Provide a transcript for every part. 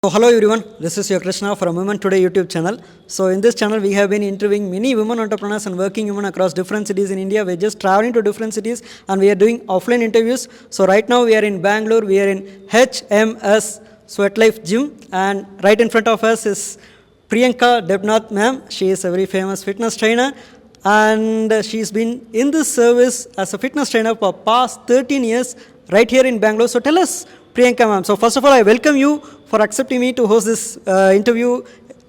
So hello everyone, this is your Krishna from womentoday YouTube channel. So in this channel we have been interviewing many women entrepreneurs and working women across different cities in India. We're just traveling to different cities and we are doing offline interviews. So right now we are in Bangalore, we are in HMS Sweatlife gym, and right in front of us is Priyanka Debnath ma'am. She is a very famous fitness trainer and she's been in this service as a fitness trainer for past 13 years right here in Bangalore. So tell us, Priyanka ma'am. So first of all, I welcome you for accepting me to host this interview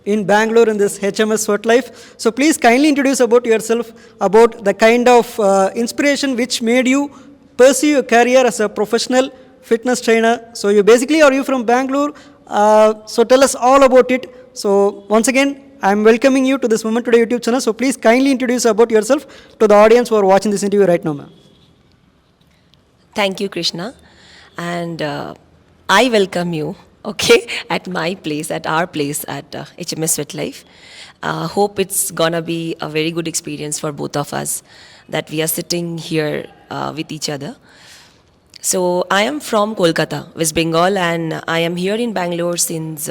in Bangalore in this HMS Sweatlife. So please kindly introduce about yourself, about the kind of inspiration which made you pursue your career as a professional fitness trainer. So are you from Bangalore? So tell us all about it. So once again, I'm welcoming you to this Women Today YouTube channel. So please kindly introduce about yourself to the audience who are watching this interview right now, ma'am. Thank you, Krishna. And I welcome you, at my place, at our place at HMS Sweatlife. Hope it's gonna be a very good experience for both of us that we are sitting here with each other. So I am from Kolkata, West Bengal, and I am here in Bangalore since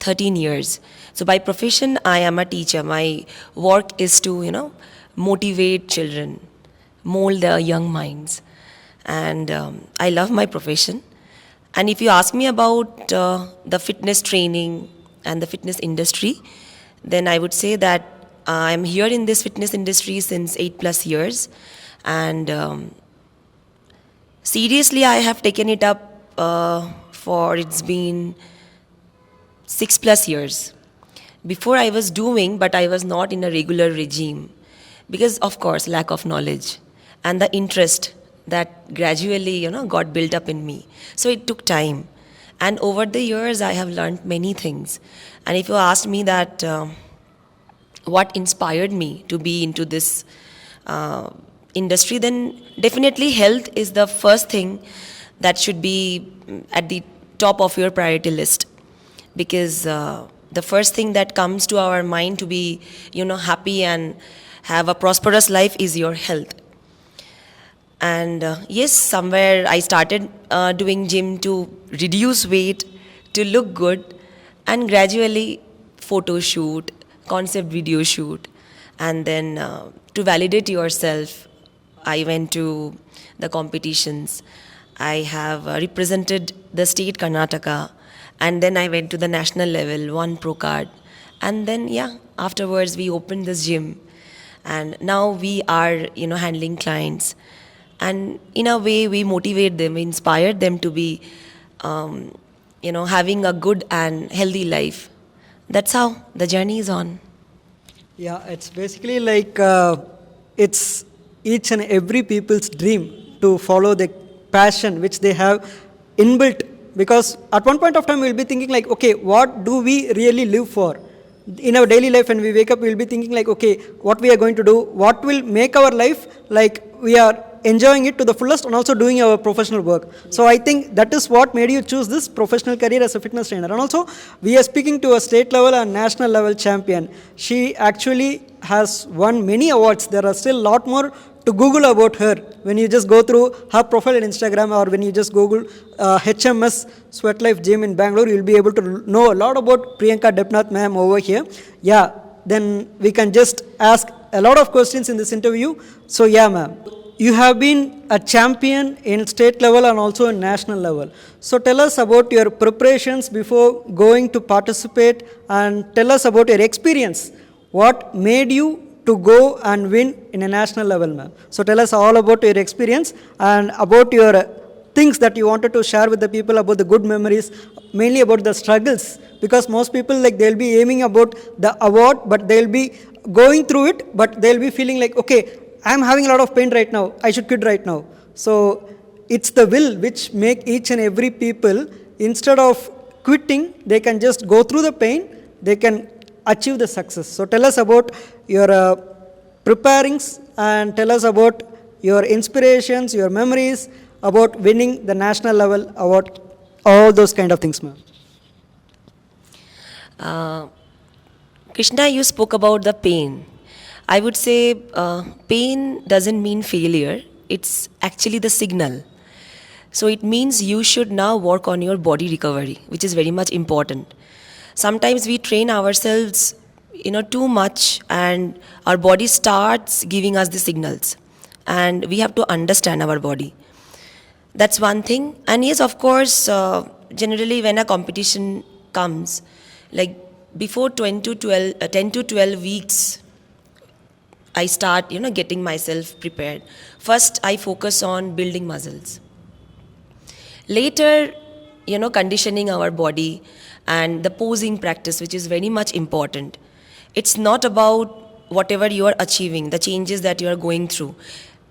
13 years. So by profession, I am a teacher. My work is to, motivate children, mold their young minds. And I love my profession. And if you ask me about the fitness training and the fitness industry, then I would say that I'm here in this fitness industry since 8+ years. And seriously, I have taken it up for it's been 6+ years. Before I was doing, but I was not in a regular regime because, of course, lack of knowledge and the interest that gradually, got built up in me. So it took time. And over the years, I have learned many things. And if you asked me that what inspired me to be into this industry, then definitely health is the first thing that should be at the top of your priority list. Because the first thing that comes to our mind to be, happy and have a prosperous life is your health. And yes, somewhere I started doing gym to reduce weight, to look good, and gradually photo shoot, concept video shoot, and then to validate yourself, I went to the competitions. I have represented the state Karnataka, and then I went to the national level, won pro card, and then afterwards we opened this gym, and now we are handling clients. And in a way, we motivate them, we inspire them to be, having a good and healthy life. That's how the journey is on. Yeah, it's basically like it's each and every people's dream to follow the passion which they have inbuilt. Because at one point of time, we'll be thinking like, okay, what do we really live for? In our daily life, when we wake up, we'll be thinking like, okay, what we are going to do, what will make our life like we are enjoying it to the fullest and also doing our professional work. So I think that is what made you choose this professional career as a fitness trainer. And also, we are speaking to a state level and national level champion. She actually has won many awards. There are still a lot more to Google about her. When you just go through her profile on Instagram, or when you just Google HMS Sweatlife Gym in Bangalore, you'll be able to know a lot about Priyanka Debnath ma'am over here. Yeah, then we can just ask a lot of questions in this interview. So yeah, ma'am, you have been a champion in state level and also in national level. So tell us about your preparations before going to participate, and tell us about your experience. What made you to go and win in a national level, ma'am? So tell us all about your experience and about your things that you wanted to share with the people, about the good memories, mainly about the struggles. Because most people, like, they'll be aiming about the award, but they'll be going through it, but they'll be feeling like, okay, I'm having a lot of pain right now, I should quit right now. So it's the will which make each and every people, instead of quitting, they can just go through the pain, they can achieve the success. So tell us about your preparings, and tell us about your inspirations, your memories about winning the national level award, all those kind of things, ma'am. Krishna, you spoke about the pain. I would say pain doesn't mean failure. It's actually the signal So it means you should now work on your body recovery, which is very much important. Sometimes we train ourselves, too much, and our body starts giving us the signals. And we have to understand our body. That's one thing. And yes, of course, generally when a competition comes, like before 10 to 12 weeks, I start, getting myself prepared. First, I focus on building muscles. Later, conditioning our body and the posing practice, which is very much important. It's not about whatever you are achieving, the changes that you are going through.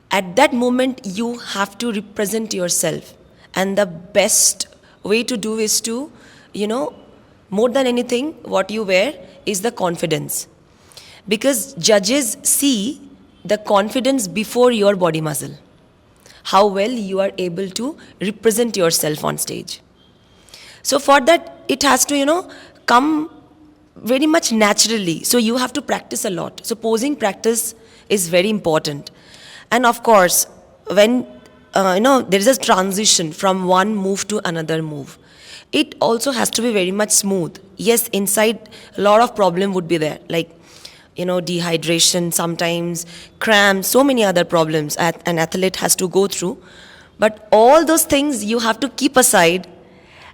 At that moment, you have to represent yourself. And the best way to do is to, more than anything, what you wear is the confidence. Because judges see the confidence before your body muscle, how well you are able to represent yourself on stage. So for that, it has to, come very much naturally. So you have to practice a lot. So posing practice is very important. And of course, when, there is a transition from one move to another move, it also has to be very much smooth. Yes, inside a lot of problem would be there, like, dehydration, sometimes cramps, so many other problems an athlete has to go through. But all those things you have to keep aside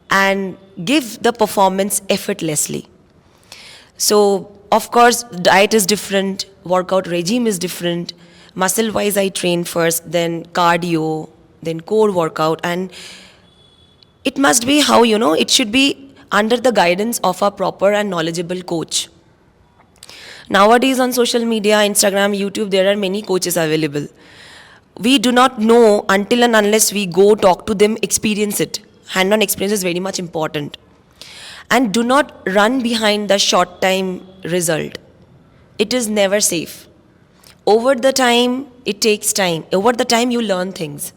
and give the performance effortlessly. So, of course, diet is different, workout regime is different. Muscle-wise, I train first, then cardio, then core workout. And it must be how, it should be under the guidance of a proper and knowledgeable coach. Nowadays on social media, Instagram, YouTube, there are many coaches available. We do not know until and unless we go talk to them, experience it. Hand-on experience is very much important. And do not run behind the short-time result. It is never safe. Over the time, it takes time. Over the time, you learn things.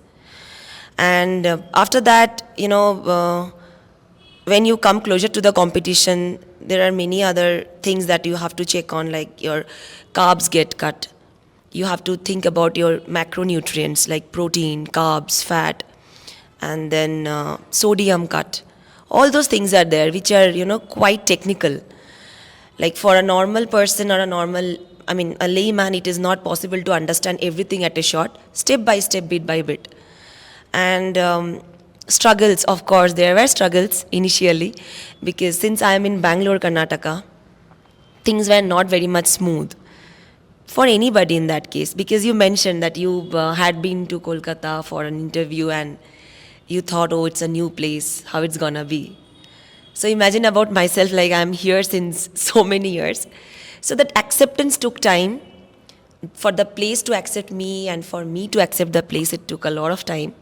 And after that, when you come closer to the competition, there are many other things that you have to check on, like your carbs get cut. You have to think about your macronutrients like protein, carbs, fat, and then sodium cut. All those things are there, which are, quite technical. Like for a normal person or a layman, it is not possible to understand everything at a shot, step by step, bit by bit. And struggles, of course, there were struggles initially, because since I am in Bangalore, Karnataka, things were not very much smooth for anybody in that case, because you mentioned that you had been to Kolkata for an interview and you thought, oh, it's a new place, how it's gonna be. So imagine about myself, like I'm here since so many years. So that acceptance took time. For the place to accept me and for me to accept the place, it took a lot of time.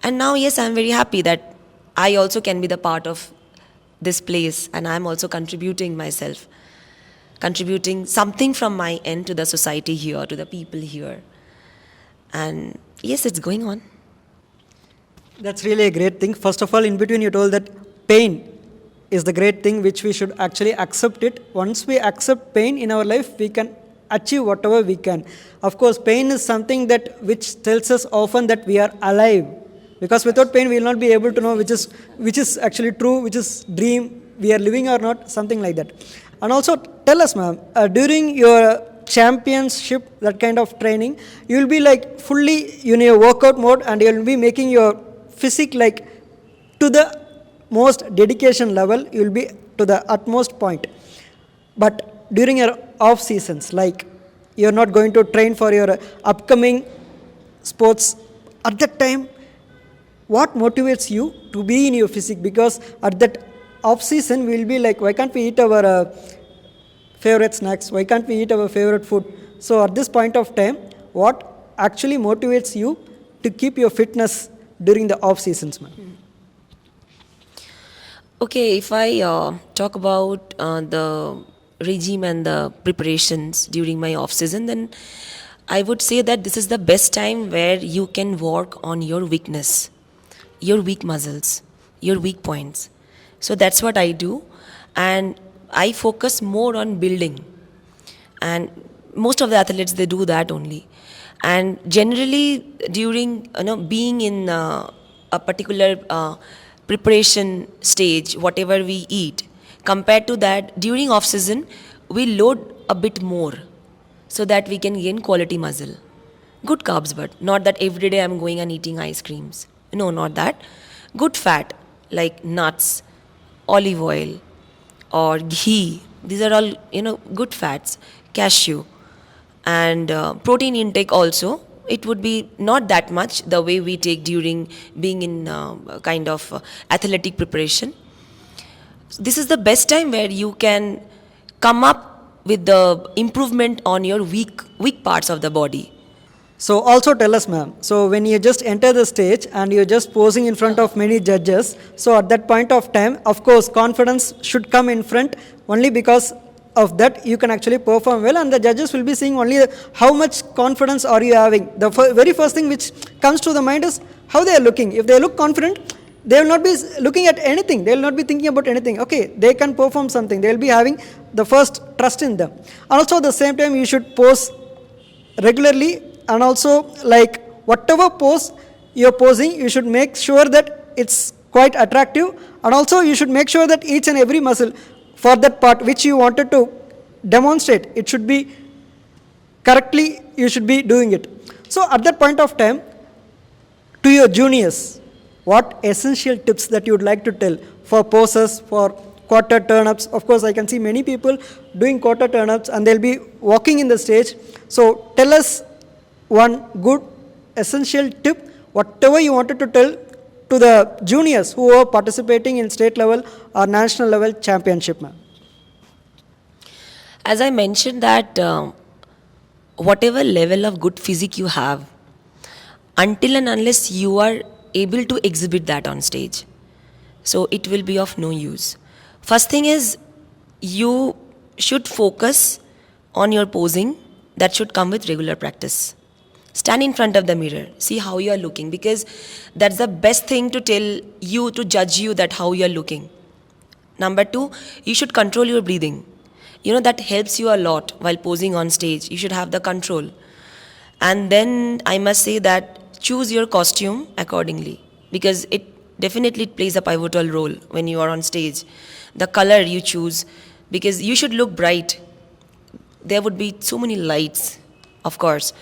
And now, yes, I'm very happy that I also can be the part of this place, and I'm also contributing myself, contributing something from my end to the society here, to the people here. And yes, it's going on. That's really a great thing. First of all, in between you told that pain is the great thing which we should actually accept it. Once we accept pain in our life, we can achieve whatever we can. Of course, pain is something that which tells us often that we are alive. Because without pain, we will not be able to know which is actually true, which is dream, we are living or not, something like that. And also, tell us, ma'am, during your championship, that kind of training, you will be like fully in your workout mode, and you will be making your physique like to the most dedication level, you will be to the utmost point. But during your off seasons, like you are not going to train for your upcoming sports, at that time, what motivates you to be in your physique? Because at that off season, we will be like, why can't we eat our favorite snacks? Why can't we eat our favorite food? So at this point of time, what actually motivates you to keep your fitness during the off seasons, ma'am? Okay, if I talk about the regime and the preparations during my off season, then I would say that this is the best time where you can work on your weakness, your weak muscles, your weak points. So that's what I do, and I focus more on building. And most of the athletes, they do that only. And generally during being in a particular preparation stage, whatever we eat, compared to that, during off season, we load a bit more so that we can gain quality muscle. Good carbs, but not that every day I'm going and eating ice creams. No, not that. Good fat like nuts, olive oil, or ghee. These are all, good fats. Cashew. And protein intake also. It would be not that much the way we take during being in kind of athletic preparation. This is the best time where you can come up with the improvement on your weak parts of the body. So also tell us, ma'am. So when you just enter the stage and you're just posing in front of many judges, so at that point of time, of course, confidence should come in front only because of that you can actually perform well, and the judges will be seeing only how much confidence are you having. The very first thing which comes to the mind is how they are looking. If they look confident, they will not be looking at anything. They will not be thinking about anything. Okay, they can perform something. They will be having the first trust in them. And also at the same time, you should pose regularly, and also like whatever pose you're posing, you should make sure that it's quite attractive, and also you should make sure that each and every muscle for that part which you wanted to demonstrate, it should be correctly, you should be doing it. So at that point of time, to your juniors, what essential tips that you would like to tell for poses, for quarter turn-ups? Of course, I can see many people doing quarter turn-ups and they'll be walking in the stage. So tell us one good essential tip, whatever you wanted to tell to the juniors who are participating in state level or national level championship, ma'am. As I mentioned that whatever level of good physique you have, until and unless you are able to exhibit that on stage, so it will be of no use. First thing is, you should focus on your posing. That should come with regular practice. Stand in front of the mirror, see how you are looking, because that's the best thing to tell you, to judge you that how you are looking. Number 2, you should control your breathing. That helps you a lot while posing on stage. You should have the control. And then I must say that choose your costume accordingly, because it definitely plays a pivotal role when you are on stage. The color you choose, because you should look bright. There would be so many lights, of course.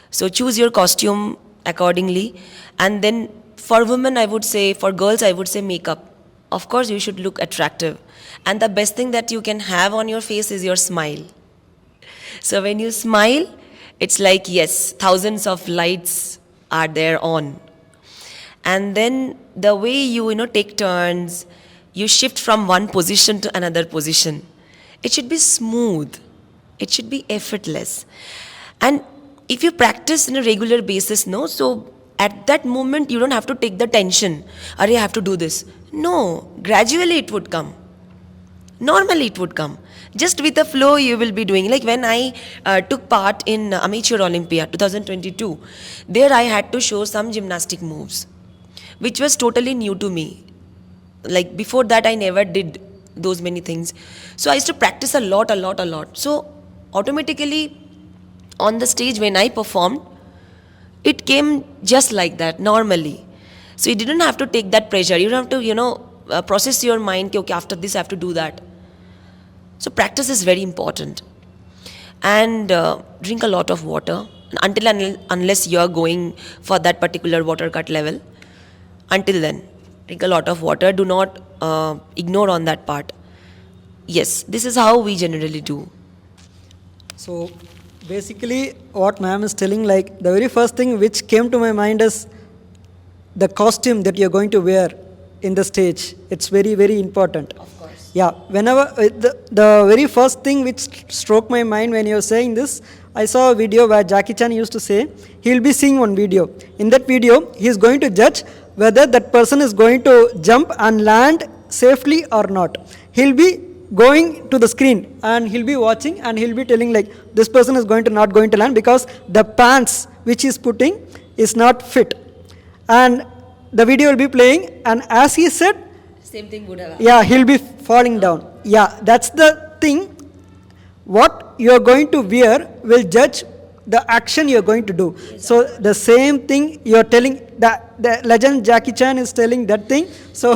So choose your costume accordingly. And then for women, I would say, for girls, I would say makeup. Of course, you should look attractive. And the best thing that you can have on your face is your smile. So when you smile, it's like, yes, thousands of lights are there on. And then the way you take turns, you shift from one position to another position. It should be smooth. It should be effortless. And if you practice on a regular basis, so at that moment you don't have to take the tension. I have to do this. No, gradually it would come. Normally it would come. Just with the flow you will be doing. Like when I took part in Amateur Olympia 2022, there I had to show some gymnastic moves, which was totally new to me. Like before that I never did those many things. So I used to practice a lot. So automatically on the stage when I performed, it came just like that, normally. So you didn't have to take that pressure. You don't have to, process your mind, okay, after this I have to do that. So practice is very important. And drink a lot of water until and unless you are going for that particular water cut level. Until then, drink a lot of water. Do not ignore on that part. Yes, this is how we generally do. So basically what ma'am is telling, like the very first thing which came to my mind is the costume that you're going to wear in the stage. It's very, very important. Of course. Yeah, whenever the very first thing which struck my mind when you were saying this, I saw a video where Jackie Chan used to say he'll be seeing one video. In that video, he's going to judge whether that person is going to jump and land safely or not. He'll be going to the screen and he'll be watching and he'll be telling like this person is not going to land because the pants which he's putting is not fit. And the video will be playing, and as he said, same thing would have happened. Yeah, he'll be falling down. Yeah, that's the thing. What you're going to wear will judge the action you're going to do. So the same thing you're telling, the legend Jackie Chan is telling that thing. So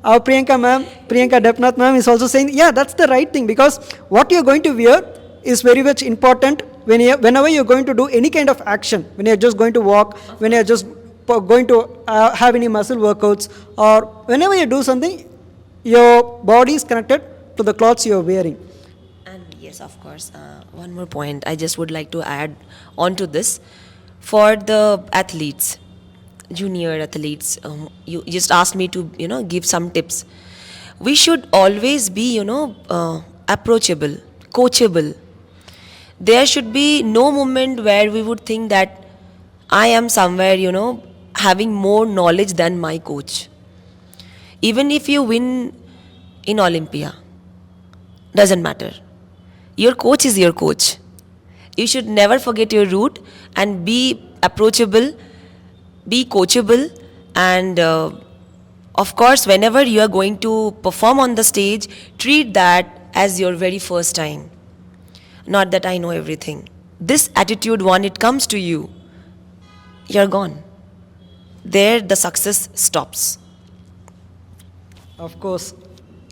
our Priyanka Debnath ma'am is also saying, yeah, that's the right thing, because what you're going to wear is very much important whenever you're going to do any kind of action, when you're just going to walk, when you're just going to have any muscle workouts, or whenever you do something, your body is connected to the clothes you're wearing. And yes, of course, one more point I just would like to add on to this. For the athletes, junior athletes, you just asked me to, give some tips. We should always be, approachable, coachable. There should be no moment where we would think that I am somewhere, having more knowledge than my coach. Even if you win in Olympia, doesn't matter. Your coach is your coach. You should never forget your root and be approachable, be coachable, and of course, whenever you are going to perform on the stage, treat that as your very first time. Not that I know everything. This attitude, when it comes to you, you're gone. There, the success stops. Of course,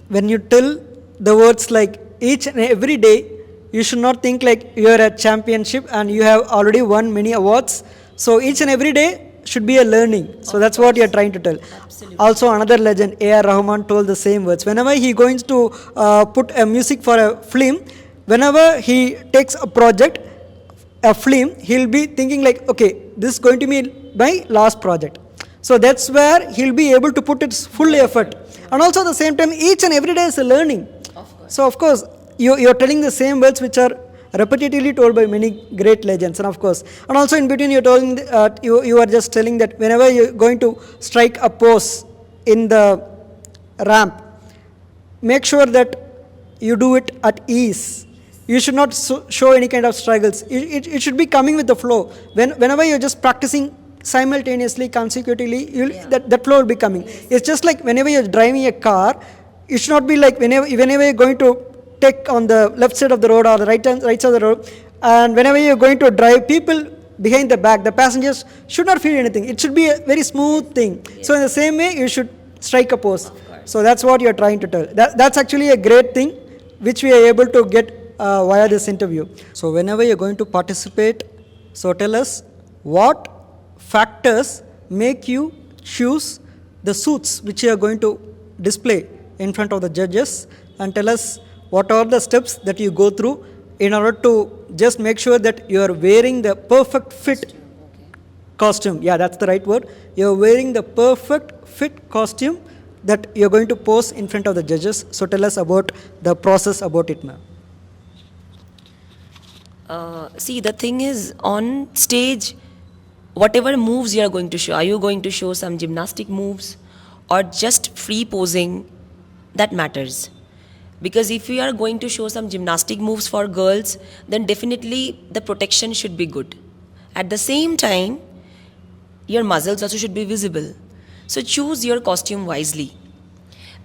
when you tell the words like each and every day, you should not think like you are at championship and you have already won many awards. So each and every day should be a learning. So that's what you are trying to tell. Absolutely. Also, another legend, A.R. Rahman, told the same words. Whenever he going to put a music for a film, whenever he takes a project, a film, he'll be thinking like, okay, this is going to be my last project. So that's where he'll be able to put its full effort. And also at the same time, each and every day is a learning. So of course, you're telling the same words which are repetitively told by many great legends, and of course, and also in between you're telling, you are just telling that whenever you're going to strike a pose in the ramp, make sure that you do it at ease. You should not show any kind of struggles. It should be coming with the flow. Whenever you're just practicing simultaneously, consecutively, that flow will be coming. It's just like whenever you're driving a car, it should not be like whenever you're going to take on the left side of the road or the right side of the road, and whenever you're going to drive, people behind the back, the passengers should not feel anything. It should be a very smooth thing. So in the same way, you should strike a pose. So that's what you're trying to tell. That's actually a great thing which we are able to get via this interview. So whenever you're going to participate, so tell us what factors make you choose the suits which you are going to display in front of the judges, and tell us what are the steps that you go through in order to just make sure that you are wearing the perfect fit costume. Yeah, that's the right word. You're wearing the perfect fit costume that you're going to pose in front of the judges. So tell us about the process about it, ma'am. See, the thing is, on stage, whatever moves you are going to show, are you going to show some gymnastic moves or just free posing? That matters. Because if you are going to show some gymnastic moves for girls, then definitely the protection should be good. At the same time, your muscles also should be visible. So choose your costume wisely.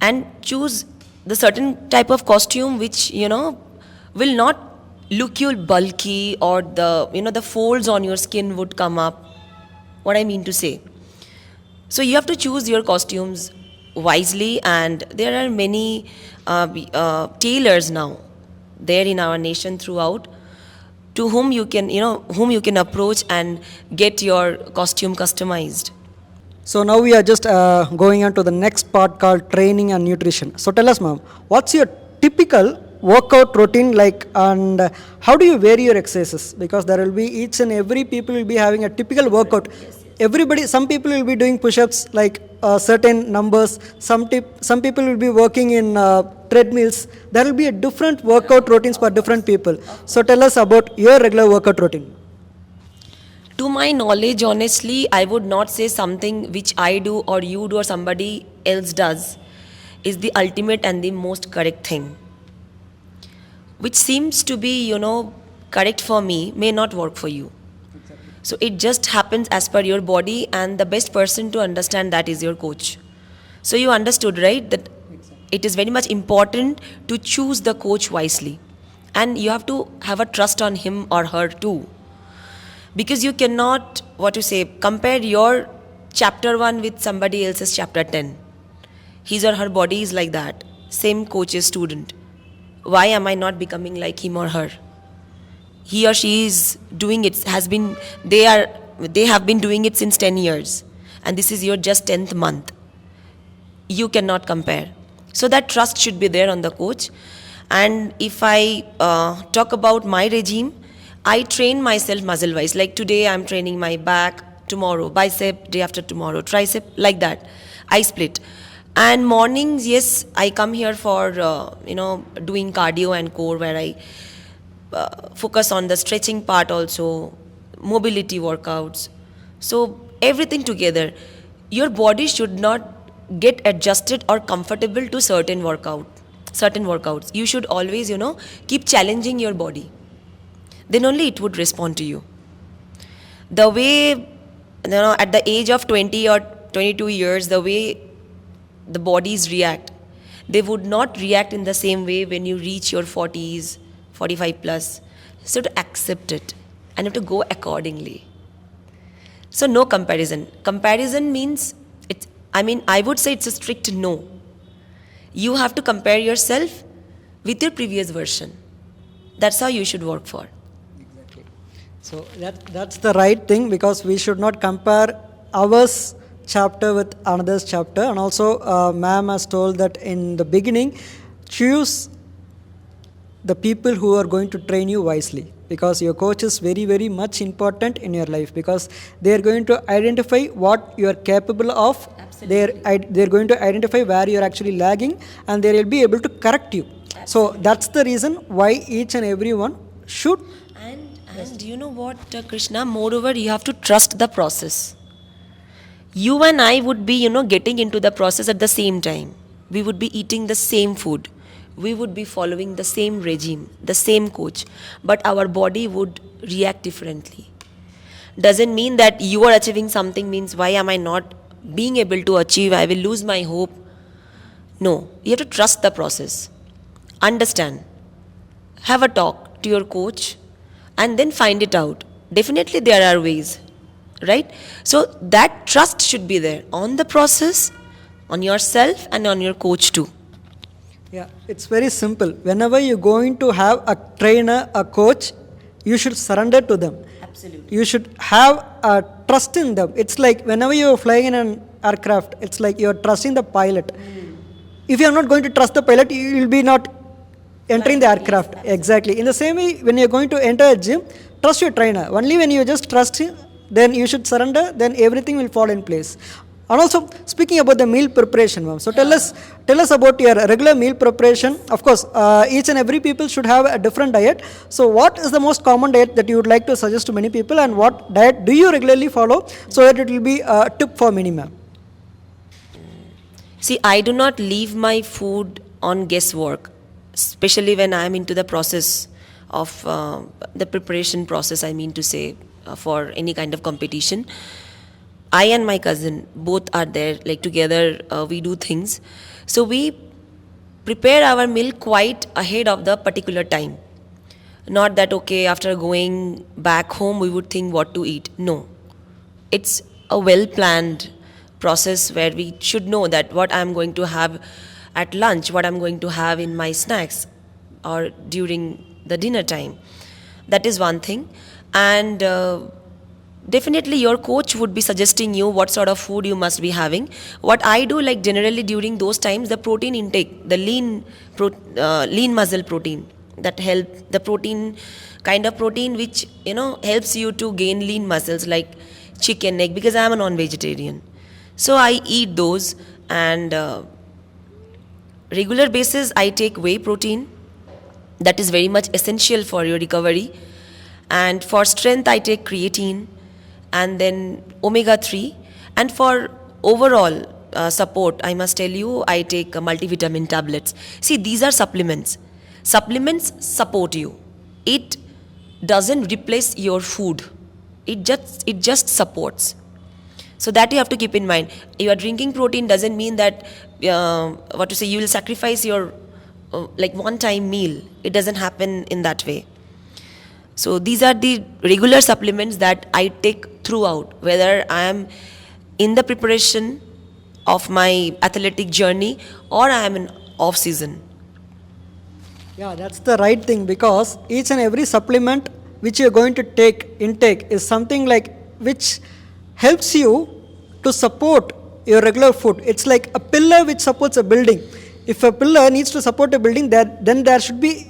And choose the certain type of costume which, will not look you bulky, or the folds on your skin would come up. What I mean to say. So you have to choose your costumes wisely, and there are many tailors now there in our nation throughout, to whom you can approach and get your costume customized. So now we are just going on to the next part called training and nutrition. So tell us, ma'am, what's your typical workout routine like, and how do you vary your exercises? Because there will be each and every people will be having a typical workout. Some people will be doing push-ups like certain numbers. Some people will be working in treadmills. There will be a different workout routines for different people. So tell us about your regular workout routine. To my knowledge, honestly, I would not say something which I do or you do or somebody else does is the ultimate and the most correct thing. Which seems to be, correct for me may not work for you. So it just happens as per your body, and the best person to understand that is your coach. So you understood, right, that it is very much important to choose the coach wisely. And you have to have a trust on him or her too. because you cannot, what to say, compare your chapter 1 with somebody else's chapter 10. His or her body is like that, same coach's student. Why am I not becoming like him or her? He or she is doing it, they have been doing it since 10 years, and this is your just 10th month. You cannot compare. So that trust should be there on the coach. And if I talk about my regime, I train myself muscle wise. Like today I'm training my back, tomorrow bicep, day after tomorrow tricep, like that. I split. And mornings, yes, I come here for doing cardio and core, where I focus on the stretching part also, mobility workouts. So everything together. Your body should not get adjusted or comfortable to certain workouts. You should always, keep challenging your body. Then only it would respond to you. The way, at the age of 20 or 22 years, the way the bodies react, they would not react in the same way when you reach your 40s, 45 plus. So to accept it and you have to go accordingly. So no comparison. Comparison means, I would say it's a strict no. You have to compare yourself with your previous version. That's how you should work for. Exactly. So that's the right thing, because we should not compare ours chapter with another's chapter. And also ma'am has told that in the beginning, choose the people who are going to train you wisely, because your coach is very, very much important in your life, because they are going to identify what you are capable of. They're going to identify where you're actually lagging, and they will be able to correct you. Absolutely. So that's the reason why each and everyone should. And you know what, Krishna, moreover, you have to trust the process. You and I would be, getting into the process at the same time. We would be eating the same food. We would be following the same regime, the same coach, but our body would react differently. Doesn't mean that you are achieving something means why am I not being able to achieve, I will lose my hope. No, you have to trust the process. Understand. Have a talk to your coach and then find it out. Definitely there are ways, right? So that trust should be there on the process, on yourself and on your coach too. Yeah, it's very simple. Whenever you're going to have a trainer, a coach, you should surrender to them. Absolutely. You should have a trust in them. It's like whenever you're flying in an aircraft, it's like you're trusting the pilot. If you're not going to trust the pilot, you will be not entering the aircraft. Yes, exactly. In the same way, when you're going to enter a gym, trust your trainer. Only when you just trust him, then you should surrender, then everything will fall in place. And also, speaking about the meal preparation, ma'am. So tell us about your regular meal preparation. Of course, each and every people should have a different diet. So what is the most common diet that you would like to suggest to many people, and what diet do you regularly follow so that it will be a tip for many, ma'am? See, I do not leave my food on guesswork, especially when I am into the process of the preparation process, I mean to say, for any kind of competition. I and my cousin both are there, like together we do things. So we prepare our meal quite ahead of the particular time. Not that, okay, after going back home we would think what to eat. No. It's a well-planned process where we should know that what I'm going to have at lunch, what I'm going to have in my snacks or during the dinner time. That is one thing. And definitely your coach would be suggesting you what sort of food you must be having. What I do, like generally during those times, the protein intake, the lean muscle protein, that help, the protein, kind of protein which, helps you to gain lean muscles, like chicken, egg, because I am a non-vegetarian. So I eat those, and regular basis I take whey protein. That is very much essential for your recovery. And for strength I take creatine, and then omega-3. And for overall support, I must tell you, I take multivitamin tablets. See, these are supplements. Supplements support you. It doesn't replace your food. It just supports. So that you have to keep in mind. You are drinking protein doesn't mean that you will sacrifice your like one-time meal. It doesn't happen in that way. So these are the regular supplements that I take throughout, whether I am in the preparation of my athletic journey or I am in off season. Yeah, that's the right thing, because each and every supplement which you're going to intake is something like which helps you to support your regular food. It's like a pillar which supports a building. If a pillar needs to support a building, then there should be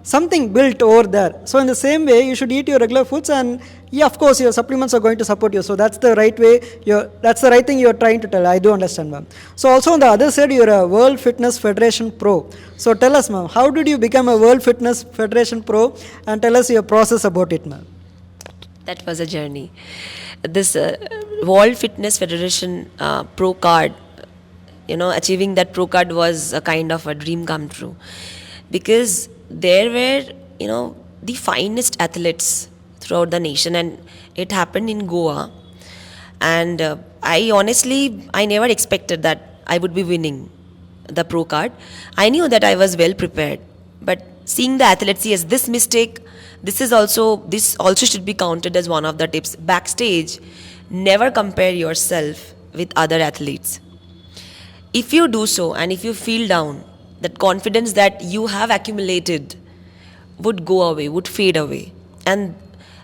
something built over there. So in the same way, you should eat your regular foods, and yeah, of course, your supplements are going to support you. So that's the right way. That's the right thing you're trying to tell. I do understand, ma'am. So also on the other side, you're a World Fitness Federation Pro. So tell us, ma'am, how did you become a World Fitness Federation Pro, and tell us your process about it, ma'am. That was a journey. This World Fitness Federation Pro card, achieving that Pro card was a kind of a dream come true, because there were, the finest athletes throughout the nation, and it happened in Goa. And I never expected that I would be winning the Pro card. I knew that I was well prepared, but seeing the athletes, yes, this also should be counted as one of the tips. Backstage, never compare yourself with other athletes. If you do so, and if you feel down, that confidence that you have accumulated would go away, would fade away. And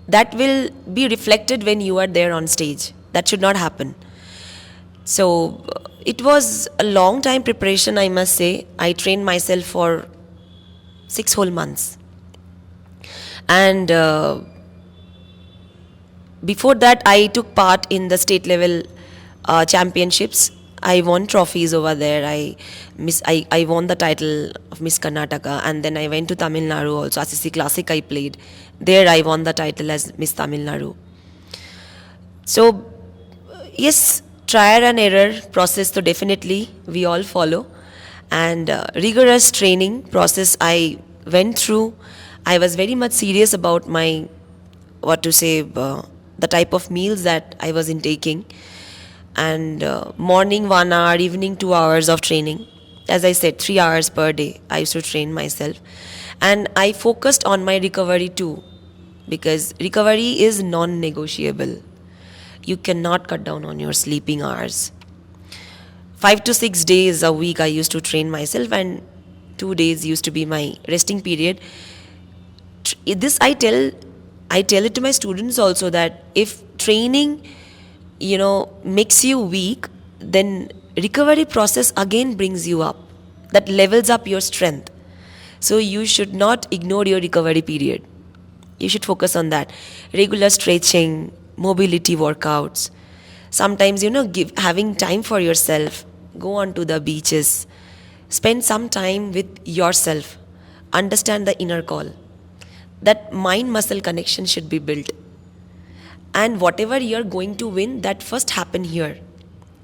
that will be reflected when you are there on stage. That should not happen. So it was a long time preparation, I must say. I trained myself for 6 whole months. And before that, I took part in the state level championships. I won trophies over there. I won the title of Miss Karnataka, and then I went to Tamil Nadu also. RCC Classic I played. There I won the title as Miss Tamil Nadu. So yes, trial and error process, so definitely we all follow, and rigorous training process I went through. I was very much serious about my the type of meals that I was intaking. And morning 1 hour, evening 2 hours of training. As I said, 3 hours per day I used to train myself. And I focused on my recovery too, because recovery is non-negotiable. You cannot cut down on your sleeping hours. 5 to 6 days a week I used to train myself, and 2 days used to be my resting period. This I tell it to my students also, that if training makes you weak, then recovery process again brings you up. That levels up your strength. So you should not ignore your recovery period. You should focus on that. Regular stretching, mobility workouts. Sometimes, having time for yourself. Go on to the beaches. Spend some time with yourself. Understand the inner call. That mind-muscle connection should be built. And whatever you're going to win, that first happen here.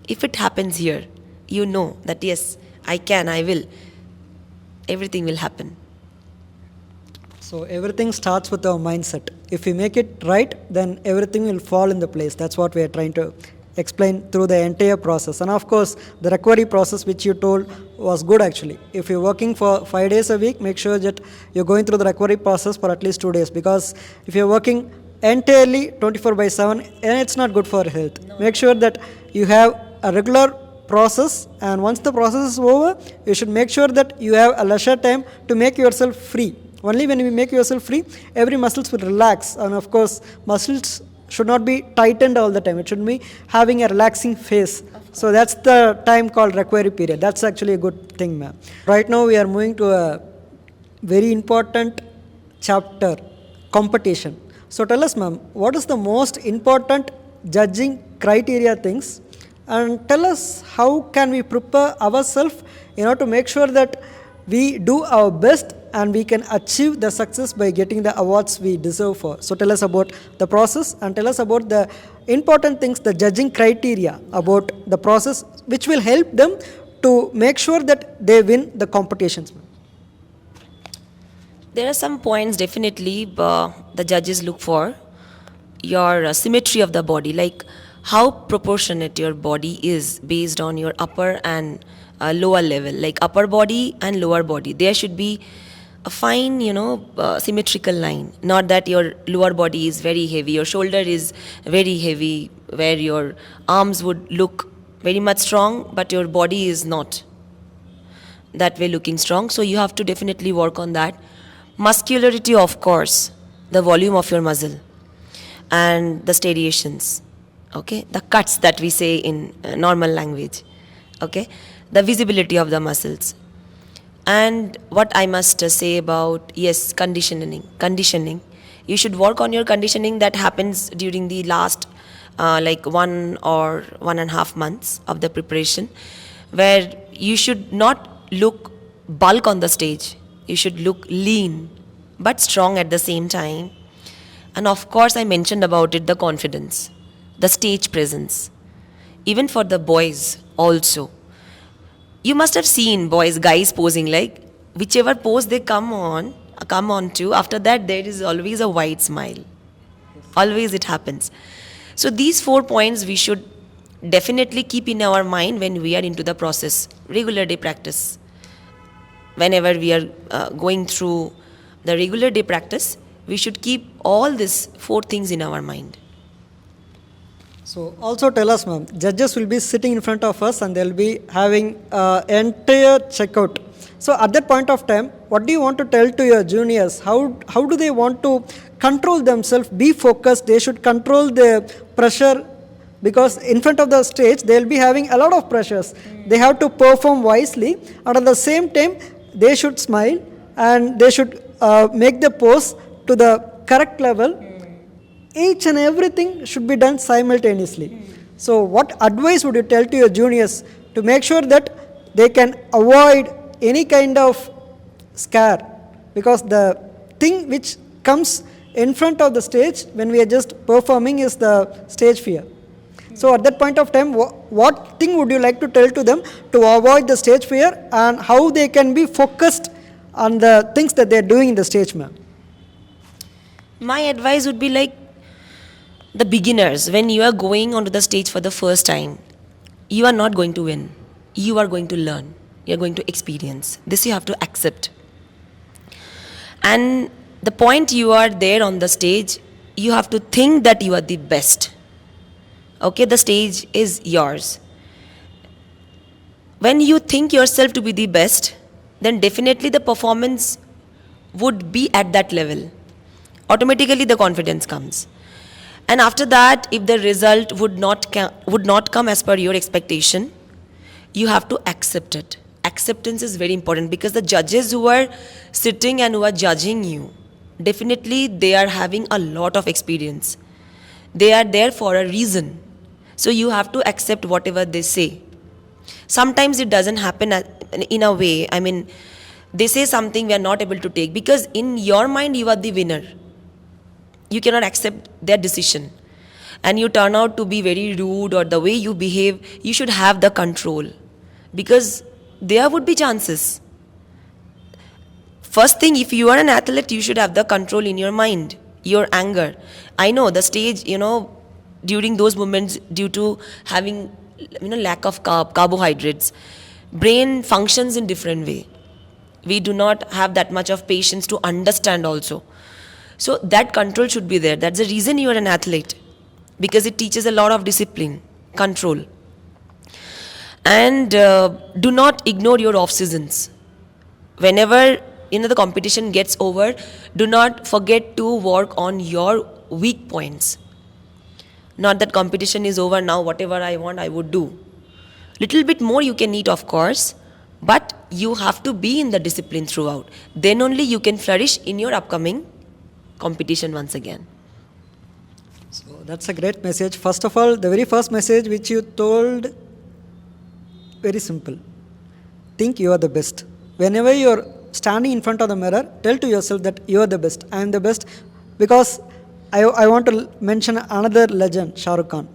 If it happens here, you know that yes, I will. Everything will happen. So everything starts with our mindset. If we make it right, then everything will fall in the place. That's what we are trying to explain through the entire process. And of course, the recovery process which you told was good actually. If you're working for 5 days a week, make sure that you're going through the recovery process for at least 2 days. Because if you're working entirely 24/7, and it's not good for health. No. Make sure that you have a regular process, and once the process is over, you should make sure that you have a leisure time to make yourself free. Only when you make yourself free, every muscles will relax, and of course, muscles should not be tightened all the time. It should be having a relaxing phase. So that's the time called recovery period. That's actually a good thing, ma'am. Right now, we are moving to a very important chapter, competition. So tell us, ma'am, what is the most important judging criteria things, and tell us how can we prepare ourselves, to make sure that we do our best and we can achieve the success by getting the awards we deserve for. So tell us about the process, and tell us about the important things, the judging criteria about the process, which will help them to make sure that they win the competitions. There are some points definitely the judges look for. Your symmetry of the body, like how proportionate your body is based on your upper and lower level, like upper body and lower body. There should be a fine, symmetrical line. Not that your lower body is very heavy, your shoulder is very heavy, where your arms would look very much strong, but your body is not that way looking strong. So you have to definitely work on that. Muscularity, of course, the volume of your muscle and the striations, okay, the cuts that we say in normal language, okay, the visibility of the muscles. And what I must say about, yes, conditioning. You should work on your conditioning that happens during the last like 1 or 1.5 months of the preparation, where you should not look bulk on the stage. You should look lean but strong at the same time. And of course, I mentioned about it, the confidence, the stage presence, even for the boys also. You must have seen guys posing, like whichever pose they come on to, after that there is always a wide smile. Always it happens. So these 4 points we should definitely keep in our mind when we are into the process. Regular day practice. Whenever we are going through the regular day practice, we should keep all these 4 things in our mind. So also tell us, ma'am, judges will be sitting in front of us and they'll be having entire checkout. So at that point of time, what do you want to tell to your juniors? How do they want to control themselves, be focused? They should control the pressure, because in front of the stage, they'll be having a lot of pressures. They have to perform wisely, and at the same time, they should smile and they should make the pose to the correct level. Each and everything should be done simultaneously. So what advice would you tell to your juniors to make sure that they can avoid any kind of scare? Because the thing which comes in front of the stage when we are just performing is the stage fear. So at that point of time, what thing would you like to tell to them to avoid the stage fear, and how they can be focused on the things that they are doing in the stage, ma'am? My advice would be like the beginners, when you are going onto the stage for the first time, you are not going to win. You are going to learn. You are going to experience. This you have to accept. And the point you are there on the stage, you have to think that you are the best. Okay, the stage is yours. When you think yourself to be the best, then definitely the performance would be at that level. Automatically the confidence comes. And after that, if the result would not come as per your expectation, you have to accept it. Acceptance is very important, because the judges who are sitting and who are judging you, definitely they are having a lot of experience. They are there for a reason. So you have to accept whatever they say. Sometimes it doesn't happen in a way, I mean, they say something we are not able to take, because in your mind you are the winner. You cannot accept their decision, and you turn out to be very rude, or the way you behave, you should have the control, because there would be chances. First thing, if you are an athlete, you should have the control in your mind, your anger. I know the stage, during those moments, due to having lack of carbohydrates, brain functions in different way. We do not have that much of patience to understand also. So that control should be there. That's the reason you are an athlete, because it teaches a lot of discipline, control. And do not ignore your off seasons. Whenever the competition gets over, do not forget to work on your weak points. Not that competition is over now, whatever I want I would do. Little bit more you can eat, of course, but you have to be in the discipline throughout. Then only you can flourish in your upcoming competition once again. So that's a great message. First of all, the very first message which you told, very simple. Think you are the best. Whenever you are standing in front of the mirror, tell to yourself that you are the best. I am the best. Because I want to mention another legend, Shah Rukh Khan.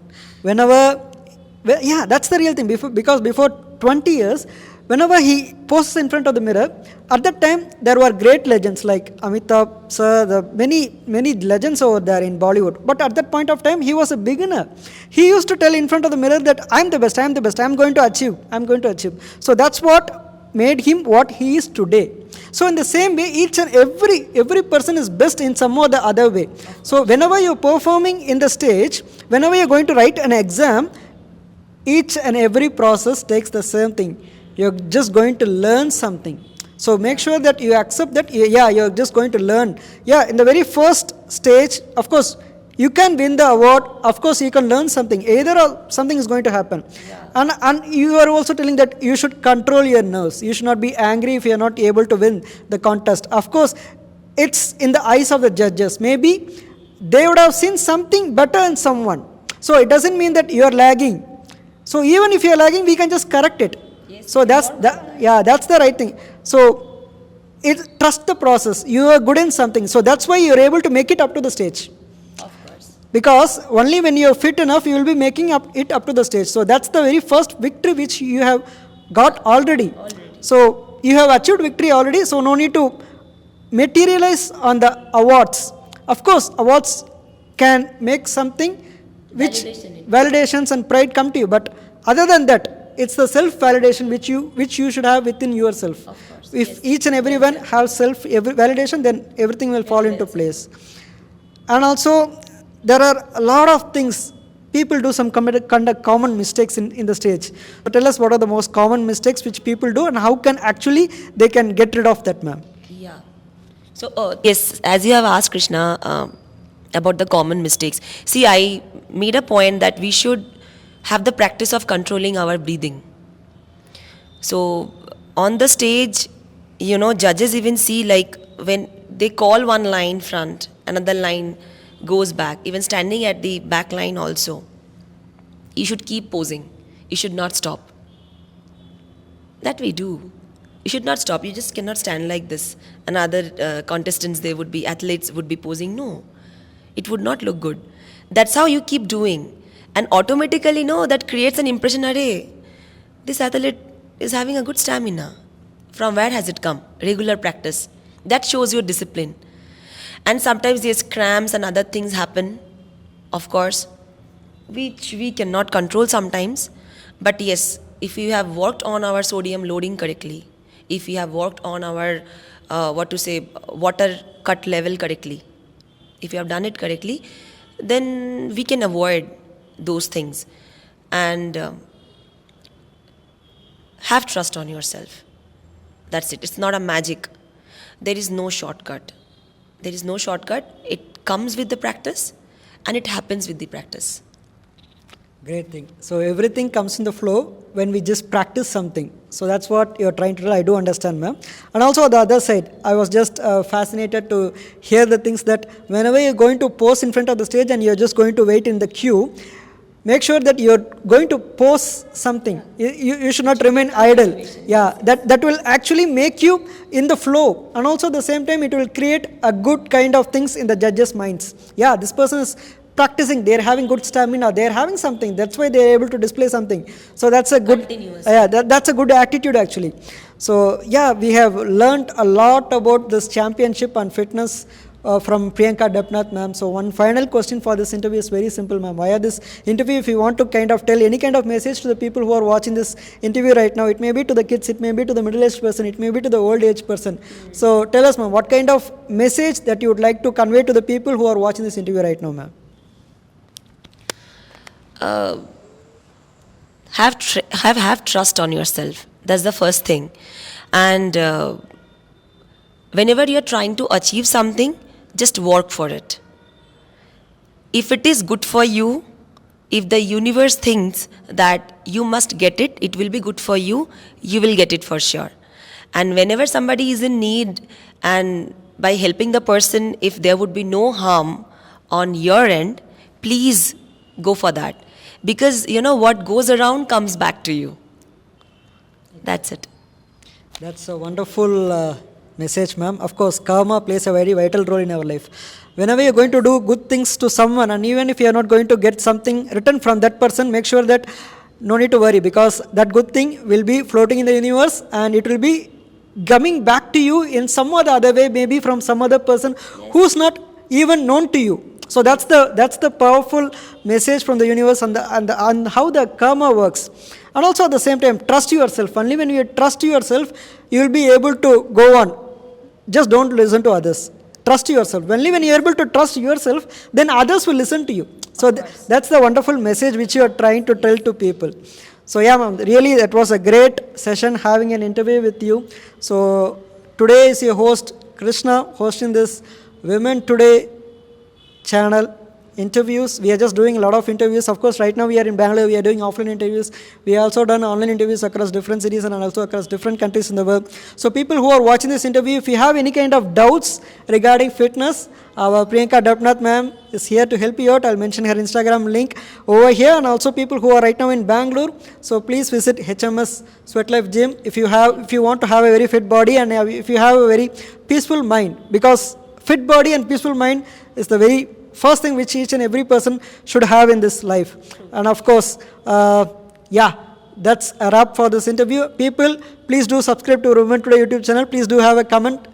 That's the real thing. Because before 20 years, whenever he poses in front of the mirror, at that time there were great legends like Amitabh sir, many legends over there in Bollywood. But at that point of time, he was a beginner. He used to tell in front of the mirror that I am the best, I am going to achieve. So that's what made him what he is today. So in the same way, each and every person is best in some or the other way. So whenever you're performing in the stage, whenever you're going to write an exam, each and every process takes the same thing. You're just going to learn something. So make sure that you accept that, yeah, you're just going to learn. Yeah, in the very first stage, of course, you can win the award. Of course, you can learn something. Either or something is going to happen. Yeah. And you are also telling that you should control your nerves. You should not be angry if you are not able to win the contest. Of course, it's in the eyes of the judges. Maybe they would have seen something better in someone. So it doesn't mean that you are lagging. So even if you are lagging, we can just correct it. Yes, so that's the right thing. So trust the process. You are good in something. So that's why you are able to make it up to the stage. Because only when you are fit enough, you will be making it up to the stage. So that's the very first victory which you have got already. So you have achieved victory already, so no need to materialize on the awards. Of course, awards can make something which validations and pride come to you. But other than that, it's the self-validation which you should have within yourself. If each and everyone have self-validation, then everything will fall into place. And also, there are a lot of things. People do some conduct common mistakes in the stage. So tell us what are the most common mistakes which people do and how can actually they can get rid of that, ma'am. Yeah. So, yes, as you have asked, Krishna, about the common mistakes. See, I made a point that we should have the practice of controlling our breathing. So, on the stage, judges even see like when they call one line front, another line goes back, even standing at the back line also. You should keep posing. You should not stop. That we do. You should not stop. You just cannot stand like this. And other contestants, athletes would be posing. No. It would not look good. That's how you keep doing. And automatically, that creates an impression, array, this athlete is having a good stamina. From where has it come? Regular practice. That shows your discipline. And sometimes there's cramps and other things happen, of course, which we cannot control sometimes. But yes, if we have worked on our sodium loading correctly, if we have worked on our, water cut level correctly, if you have done it correctly, then we can avoid those things. And have trust on yourself. That's it. It's not a magic. There is no shortcut. There is no shortcut. It comes with the practice and it happens with the practice. Great thing. So everything comes in the flow when we just practice something. So that's what you're trying to do. I do understand, ma'am. And also on the other side, I was just fascinated to hear the things that whenever you're going to pose in front of the stage and you're just going to wait in the queue, make sure that you're going to pose something. You should not remain idle. Yeah, that will actually make you in the flow. And also at the same time, it will create a good kind of things in the judges' minds. Yeah, this person is practicing, they're having good stamina, they're having something. That's why they're able to display something. So that's a good, that's a good attitude actually. So yeah, we have learned a lot about this championship and fitness from Priyanka Debnath, ma'am. So one final question for this interview is very simple, ma'am. Via this interview, if you want to kind of tell any kind of message to the people who are watching this interview right now, it may be to the kids, it may be to the middle-aged person, it may be to the old-age person. So tell us, ma'am, what kind of message that you would like to convey to the people who are watching this interview right now, ma'am? Have trust on yourself. That's the first thing. And whenever you're trying to achieve something, just work for it. If it is good for you, if the universe thinks that you must get it, it will be good for you, you will get it for sure. And whenever somebody is in need, and by helping the person, if there would be no harm on your end, please go for that. Because what goes around comes back to you. That's it. That's a wonderful message, ma'am. Of course, karma plays a very vital role in our life. Whenever you're going to do good things to someone, and even if you're not going to get something written from that person, make sure that no need to worry, because that good thing will be floating in the universe and it will be coming back to you in some or the other way, maybe from some other person who's not even known to you. So that's the powerful message from the universe and how the karma works. And also at the same time, trust yourself. Only when you trust yourself, you will be able to go on. just don't listen to others. Trust yourself. Only when you're able to trust yourself, then others will listen to you. So that's the wonderful message which you are trying to tell to people. So yeah, ma'am, really that was a great session having an interview with you. So today is your host, Krishna, hosting this Women Today channel interviews. We are just doing a lot of interviews. Of course, right now we are in Bangalore. We are doing offline interviews. We have also done online interviews across different cities and also across different countries in the world. So people who are watching this interview, if you have any kind of doubts regarding fitness, our Priyanka Debnath ma'am is here to help you out. I'll mention her Instagram link over here. And also people who are right now in Bangalore, so please visit HMS Sweatlife Gym if you want to have a very fit body and if you have a very peaceful mind, because fit body and peaceful mind is the very first thing which each and every person should have in this life. And of course, that's a wrap for this interview. People, please do subscribe to Women Today YouTube channel. Please do have a comment.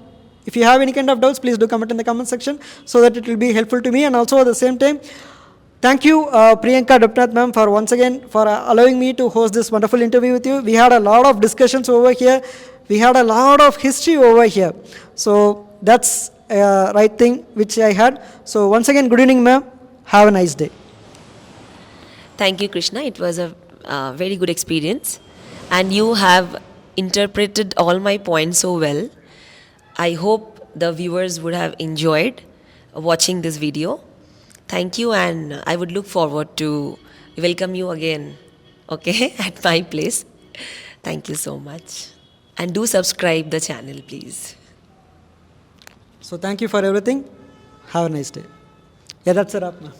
If you have any kind of doubts, please do comment in the comment section so that it will be helpful to me. And also at the same time, thank you, Priyanka Debnath ma'am, for once again for allowing me to host this wonderful interview with you. We had a lot of discussions over here. We had a lot of history over here. So that's right thing which I had. So once again, good evening, ma'am. Have a nice day. Thank you, Krishna. It was a very good experience, and you have interpreted all my points so well. I hope the viewers would have enjoyed watching this video. Thank you, and I would look forward to welcome you again, okay, at my place. Thank you so much. And do subscribe the channel, please. So thank you for everything. Have a nice day. Yeah, that's a wrap, ma'am.